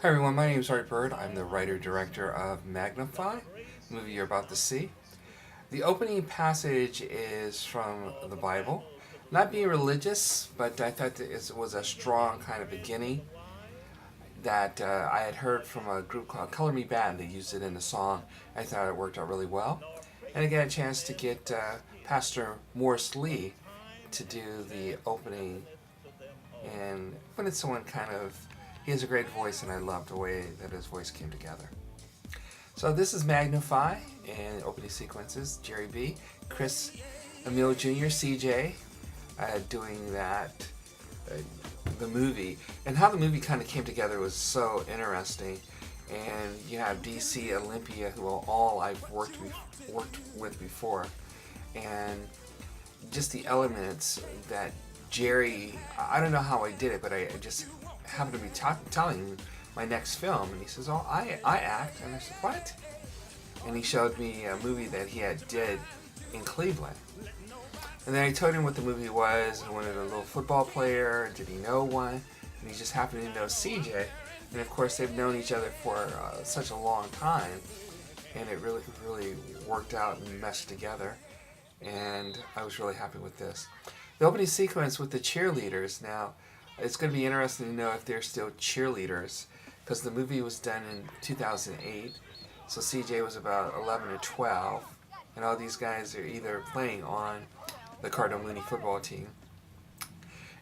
Hi everyone, my name is Byrd. I'm the writer-director of Magnify, the movie you're about to see. The opening passage is from the Bible. Not being religious, but I thought that it was a strong kind of beginning that I had heard from a group called Color Me Bad. They used it in the song. I thought it worked out really well. And I got a chance to get Pastor Morris Lee to do the opening. And when it's someone he has a great voice, and I love the way that his voice came together. So this is Magnify and opening sequences. Jerry B, Chris Emil Jr., CJ, doing that, uh, the movie. And how the movie kind of came together was so interesting. And you have DC, Olympia, who are all I've worked with before. And just the elements that Jerry, I don't know how I did it, but I just happened to be telling my next film, and he says, "Oh, I act," and I said, "What?" And he showed me a movie that he had did in Cleveland, and then I told him what the movie was. I wanted a little football player. Did he know one? And he just happened to know CJ, and of course they've known each other for such a long time, and it really worked out and meshed together. And I was really happy with this. The opening sequence with the cheerleaders. Now, it's going to be interesting to know if they're still cheerleaders, because the movie was done in 2008, so CJ was about 11 or 12, and all these guys are either playing on the Cardinal Mooney football team.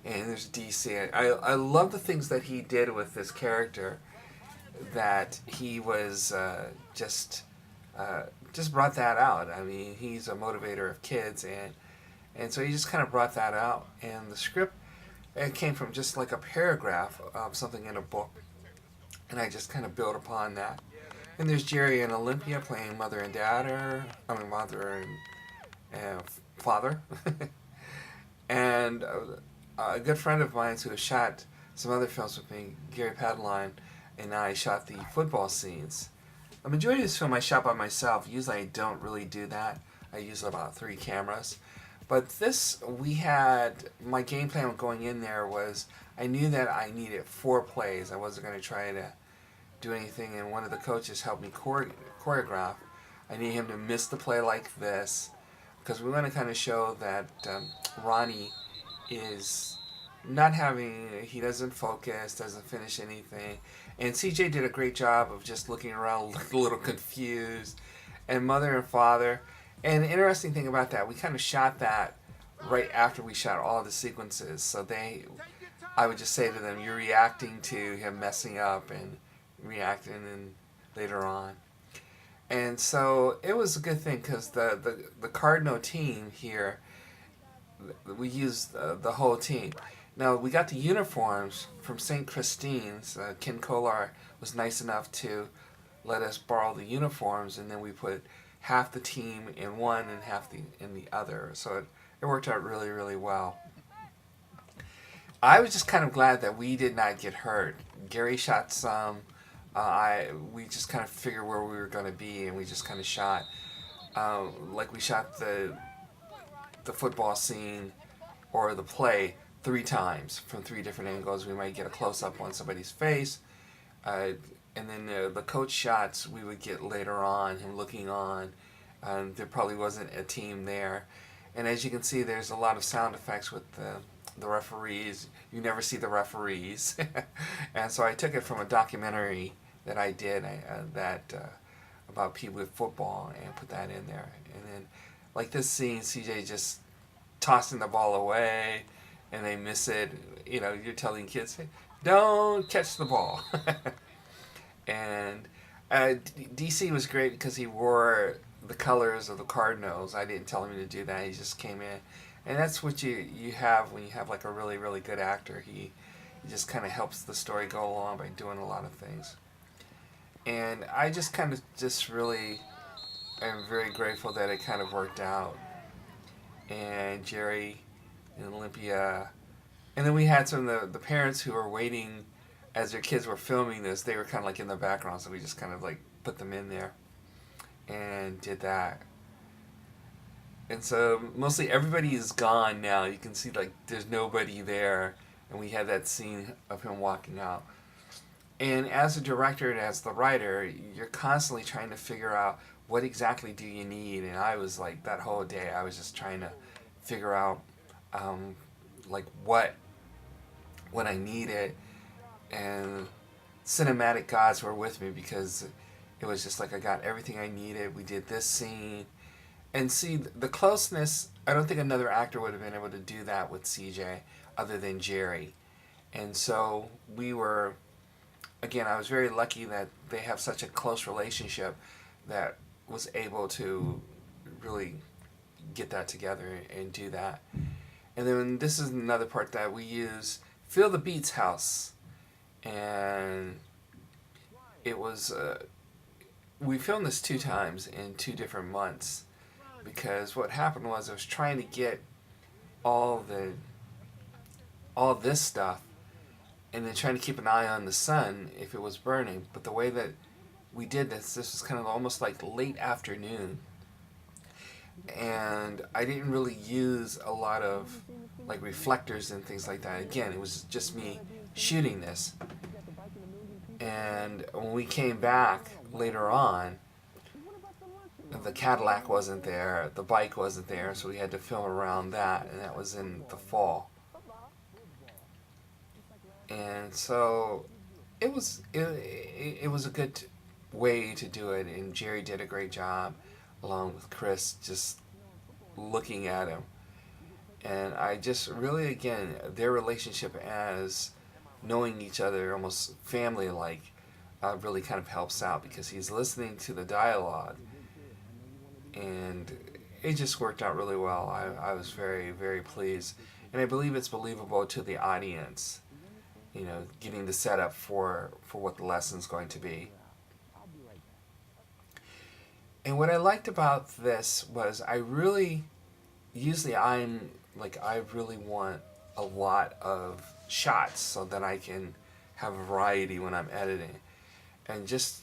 And there's DC. I love the things that he did with this character, that he was just brought that out. I mean, he's a motivator of kids, and so he just kind of brought that out. And the script, it came from just like a paragraph of something in a book, and I just kind of built upon that. And there's Jerry and Olympia playing mother and mother and father. And a good friend of mine who has shot some other films with me, Gary Padeline, and I shot the football scenes. The majority of this film I shot by myself. Usually I don't really do that. I use about 3 cameras. But this, my game plan going in there was, I knew that I needed 4 plays. I wasn't going to try to do anything, and one of the coaches helped me choreograph. I need him to miss the play like this, because we want to kind of show that Ronnie is he doesn't focus, doesn't finish anything. And CJ did a great job of just looking around, a little confused. And mother and father. And the interesting thing about that, we kind of shot that right after we shot all the sequences. So I would just say to them, "You're reacting to him messing up and reacting and later on." And so it was a good thing, because the Cardinal team here, we used the whole team. Now, we got the uniforms from St. Christine's. Ken Kolar was nice enough to let us borrow the uniforms, and then we put half the team in one and half in the other. So it worked out really well. I was just kind of glad that we did not get hurt. Gary shot some. We just kind of figured where we were going to be, and we just kind of shot. Like we shot the football scene or the play 3 times from 3 different angles. We might get a close-up on somebody's face, and then the coach shots we would get later on, him looking on. There probably wasn't a team there. And as you can see, there's a lot of sound effects with the referees. You never see the referees. And so I took it from a documentary that I did about people with football, and put that in there. And then, like this scene, CJ just tossing the ball away, and they miss it. You know, you're telling kids, "Hey, don't catch the ball." And DC was great because he wore the colors of the Cardinals. I didn't tell him to do that. He just came in. And that's what you have when you have like a really good actor. He just kind of helps the story go along by doing a lot of things. And I just kind of really am very grateful that it kind of worked out. And Jerry and Olympia. And then we had some of the parents who were waiting as their kids were filming this. They were kind of like in the background, so we just kind of like put them in there and did that. And so mostly everybody is gone now. You can see like there's nobody there, and we had that scene of him walking out. And as a director and as the writer, you're constantly trying to figure out what exactly do you need. And I was like, that whole day, I was just trying to figure out um, like what I needed. And cinematic gods were with me because it was just like I got everything I needed. We did this scene. And see, the closeness, I don't think another actor would have been able to do that with CJ other than Jerry. And so we were, again, I was very lucky that they have such a close relationship that was able to really get that together and do that. And then this is another part that we use, Feel the Beats House. And it was, we filmed this 2 times in 2 different months because what happened was I was trying to get all this stuff and then trying to keep an eye on the sun if it was burning. But the way that we did this was kind of almost like late afternoon. And I didn't really use a lot of like reflectors and things like that. Again, it was just me shooting this. And when we came back later on, the Cadillac wasn't there, the bike wasn't there, so we had to film around that, and that was in the fall. And so it was a good way to do it, and Jerry did a great job along with Chris, just looking at him. And I just really, again, their relationship as knowing each other almost family like really kind of helps out because he's listening to the dialogue, and it just worked out really well. I was very, very pleased, and I believe it's believable to the audience, getting the setup for what the lesson's going to be. And what I liked about this was I really want a lot of shots so that I can have variety when I'm editing. And just,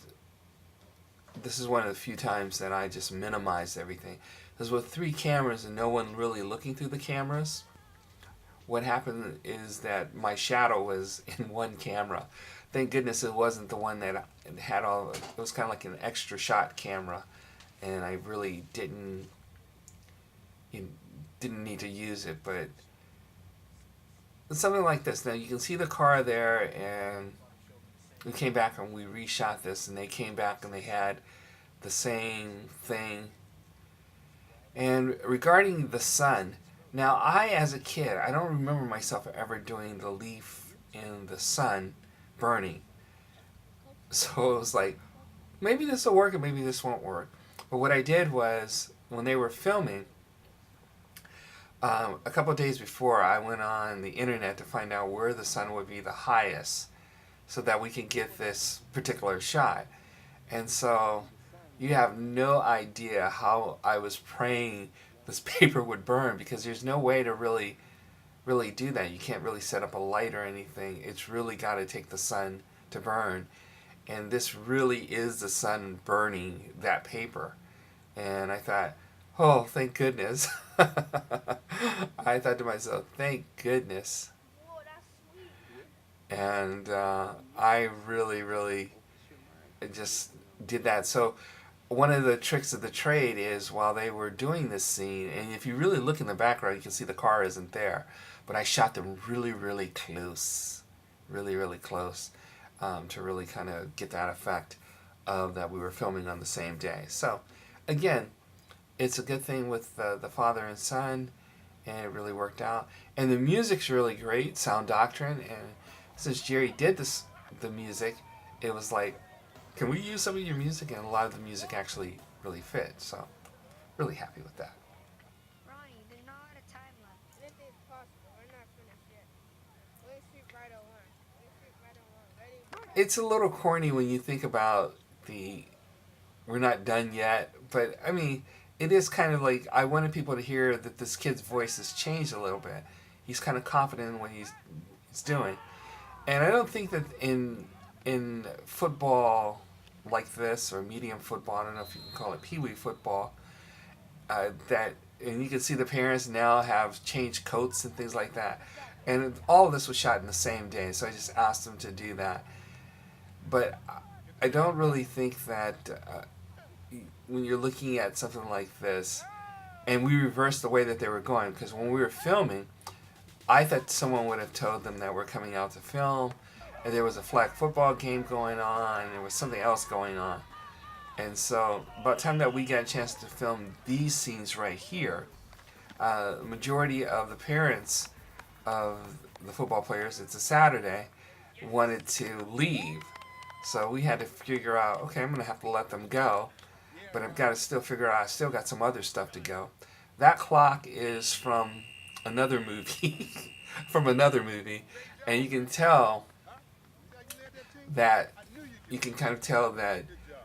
this is one of the few times that I just minimized everything. Because with 3 cameras and no one really looking through the cameras, what happened is that my shadow was in one camera. Thank goodness it wasn't the one that had it was kind of like an extra shot camera. And I really didn't need to use it, but something like this. Now you can see the car there, and we came back and we reshot this, and they came back and they had the same thing. And regarding the sun, now I, as a kid, I don't remember myself ever doing the leaf in the sun burning. So it was like, maybe this will work and maybe this won't work. But what I did was, when they were filming, a couple of days before, I went on the internet to find out where the sun would be the highest so that we can get this particular shot. And so you have no idea how I was praying this paper would burn, because there's no way to really do that. You can't really set up a light or anything. It's really got to take the sun to burn. And this really is the sun burning that paper. And I thought, oh, thank goodness. I thought to myself, thank goodness. And I really just did that. So one of the tricks of the trade is, while they were doing this scene, and if you really look in the background, you can see the car isn't there. But I shot them really close. Really close. To really kind of get that effect of that we were filming on the same day. So, again, it's a good thing with the father and son, and it really worked out. And the music's really great, Sound Doctrine, and since Jerry did the music, it was like, can we use some of your music? And a lot of the music actually really fit, so really happy with that. Ronnie, there's not a time left. Anything's possible. We're not finished yet. Let's shoot right on one. Let's shoot right on one. Ready? It's a little corny when you think about we're not done yet, but I mean, it is kind of like, I wanted people to hear that this kid's voice has changed a little bit. He's kind of confident in what he's doing. And I don't think that in football like this, or medium football, I don't know if you can call it pee-wee football, and you can see the parents now have changed coats and things like that. And all of this was shot in the same day, so I just asked them to do that. but I don't really think that when you're looking at something like this, and we reversed the way that they were going, because when we were filming, I thought someone would have told them that we're coming out to film, and there was a flag football game going on, and there was something else going on. And so, by the time that we got a chance to film these scenes right here, majority of the parents of the football players, it's a Saturday, wanted to leave. So we had to figure out, okay, I'm going to have to let them go, but I've got to still figure out, I still got some other stuff to go. That clock is from another movie, from another movie, and you can tell that, you can kind of tell that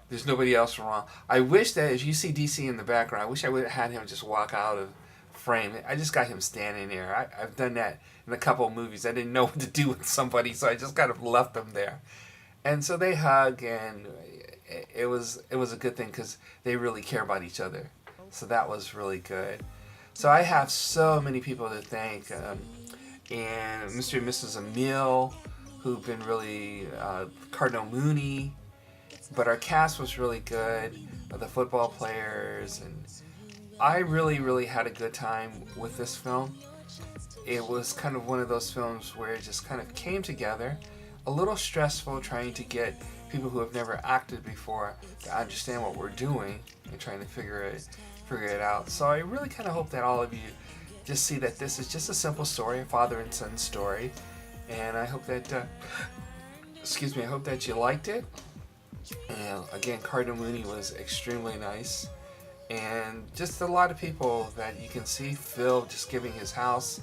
there's nobody else wrong. I wish that, as you see DC in the background, I wish I would have had him just walk out of frame. I just got him standing there. I've done that in a couple of movies. I didn't know what to do with somebody, so I just kind of left them there. And so they hug, and it was a good thing because they really care about each other. So that was really good. So I have so many people to thank, and Mr. and Mrs. Emile, who've been really, Cardinal Mooney, but our cast was really good, the football players, and I really, really had a good time with this film. It was kind of one of those films where it just kind of came together, a little stressful trying to get people who have never acted before to understand what we're doing and trying to figure it out. So I really kind of hope that all of you just see that this is just a simple story, a father and son story, and I hope that, I hope that you liked it. And again, Cardinal Mooney was extremely nice, and just a lot of people that you can see. Phil just giving his house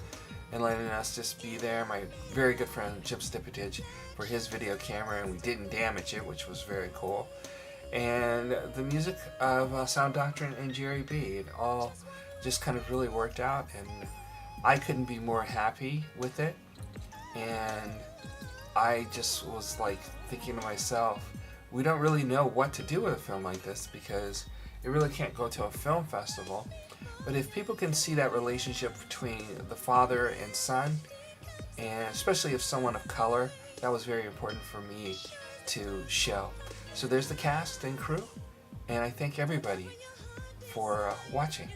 and letting us just be there. My very good friend Jim Stipetich for his video camera, and we didn't damage it, which was very cool. And the music of Sound Doctrine and Jerry B. It all just kind of really worked out, and I couldn't be more happy with it. And I just was like thinking to myself, we don't really know what to do with a film like this because it really can't go to a film festival. But if people can see that relationship between the father and son, and especially if someone of color, that was very important for me to show. So there's the cast and crew, and I thank everybody for watching.